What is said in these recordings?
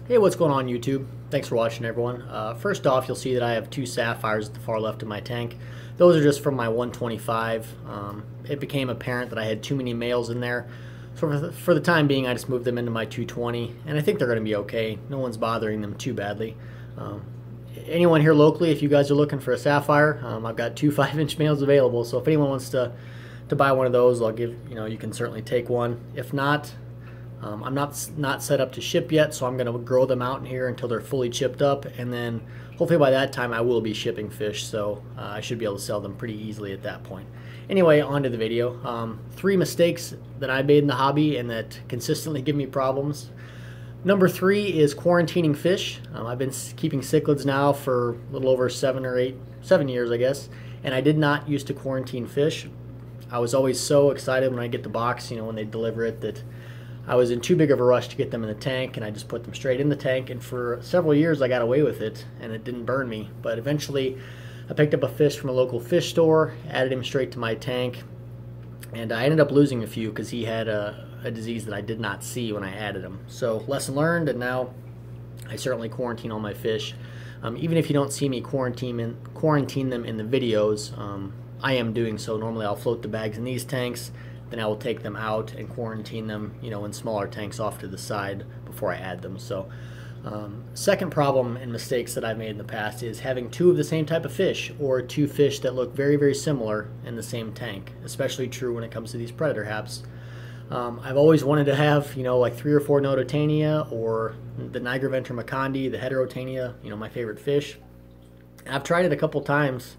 Hey, what's going on YouTube? Thanks for watching, everyone. First off, you'll see that I have two sapphires at the far left of my tank. Those are just from my 125. It became apparent that I had too many males in there, so for the time being I just moved them into my 220, and I think they're going to be okay. No one's bothering them too badly. Anyone here locally, if you guys are looking for a sapphire, I've got two 5-inch males available, so if anyone wants to buy one of those, I'll give, you can certainly take one. If not, I'm not set up to ship yet, so I'm going to grow them out in here until they're fully chipped up, and then hopefully by that time I will be shipping fish, so I should be able to sell them pretty easily at that point. Anyway, on to the video. 3 mistakes that I made in the hobby and that consistently give me problems. Number 3 is quarantining fish. I've been keeping cichlids now for a little over 7 years, I guess, and I did not used to quarantine fish. I was always so excited when I get the box, when they deliver it, that I was in too big of a rush to get them in the tank, and I just put them straight in the tank, and for several years I got away with it and it didn't burn me. But eventually I picked up a fish from a local fish store, added him straight to my tank, and I ended up losing a few because he had a disease that I did not see when I added him. So lesson learned, and now I certainly quarantine all my fish. Even if you don't see me quarantine them in the videos, I am doing so. Normally I'll float the bags in these tanks, then I will take them out and quarantine them, in smaller tanks off to the side before I add them. So, second problem and mistakes that I've made in the past is having 2 of the same type of fish, or 2 fish that look very, very similar in the same tank. Especially true when it comes to these predator haps. I've always wanted to have, like 3 or 4 Nototania, or the Nigerventer macandi, the Heterotania, my favorite fish. I've tried it a couple times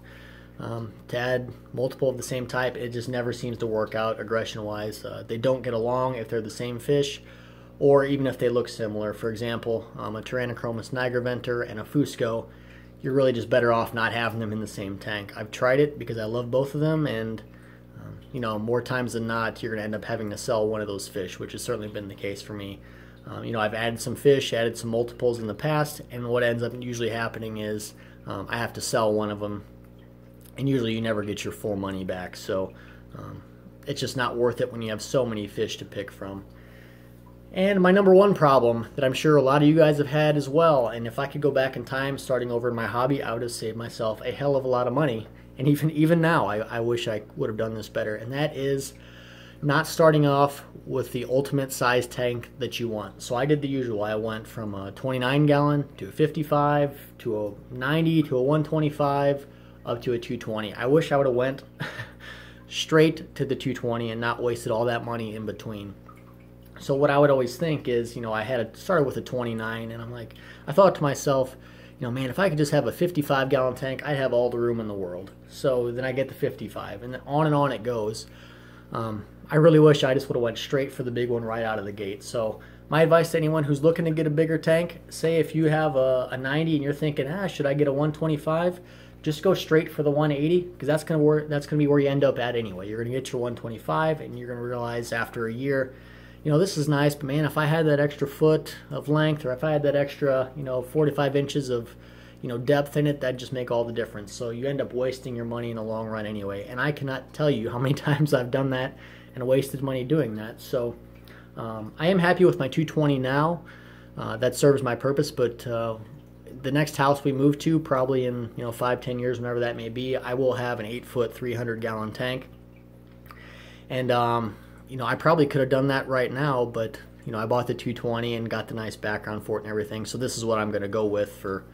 to add multiple of the same type. It just never seems to work out aggression-wise. They don't get along if they're the same fish, or even if they look similar. For example, a Tyrannochromis nigerventer and a Fusco, you're really just better off not having them in the same tank. I've tried it because I love both of them, and more times than not, you're going to end up having to sell one of those fish, which has certainly been the case for me. I've added some fish, added some multiples in the past, and what ends up usually happening is I have to sell one of them, and usually you never get your full money back. So it's just not worth it when you have so many fish to pick from. And my number 1 problem that I'm sure a lot of you guys have had as well, and if I could go back in time starting over in my hobby, I would have saved myself a hell of a lot of money. And even now, I wish I would have done this better, and that is not starting off with the ultimate size tank that you want. So I did the usual. I went from a 29 gallon to a 55 to a 90 to a 125 up to a 220. I wish I would have went straight to the 220 and not wasted all that money in between. So what I would always think is, I had started with a 29, and I thought to myself, man, if I could just have a 55 gallon tank, I'd have all the room in the world. So then I get the 55, and then on it goes. I really wish I just would have went straight for the big one right out of the gate. So my advice to anyone who's looking to get a bigger tank, say if you have a 90 and you're thinking, should I get a 125? Just go straight for the 180, because that's gonna be where you end up at anyway. You're gonna get your 125, and you're gonna realize after a year, this is nice, but man, if I had that extra foot of length, or if I had that extra, 4 to 5 inches of, depth in it, that'd just make all the difference. So you end up wasting your money in the long run anyway. And I cannot tell you how many times I've done that and wasted money doing that. So I am happy with my 220 now. That serves my purpose, but the next house we move to, probably in 5-10 years, whenever that may be, I will have an 8-foot 300 gallon tank. And I probably could have done that right now, but I bought the 220 and got the nice background for it and everything. So this is what I'm going to go with for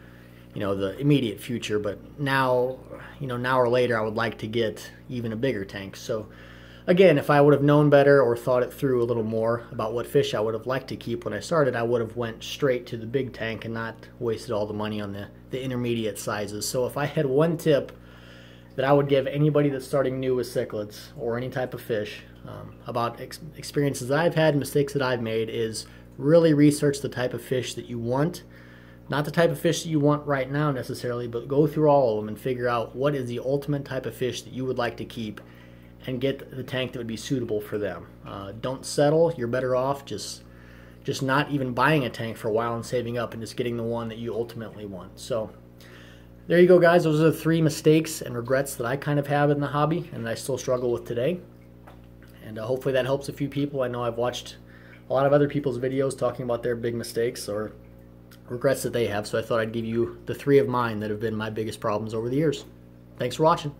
the immediate future. But now, now or later, I would like to get even a bigger tank. So again, if I would have known better or thought it through a little more about what fish I would have liked to keep when I started, I would have went straight to the big tank and not wasted all the money on the intermediate sizes. So if I had one tip that I would give anybody that's starting new with cichlids or any type of fish about experiences that I've had, mistakes that I've made, is really research the type of fish that you want. Not the type of fish that you want right now necessarily, but go through all of them and figure out what is the ultimate type of fish that you would like to keep, and get the tank that would be suitable for them. Don't settle. You're better off just not even buying a tank for a while and saving up and just getting the one that you ultimately want. So there you go, guys. Those are the 3 mistakes and regrets that I kind of have in the hobby and that I still struggle with today. And hopefully that helps a few people. I know I've watched a lot of other people's videos talking about their big mistakes, or regrets that they have, so I thought I'd give you the 3 of mine that have been my biggest problems over the years. Thanks for watching.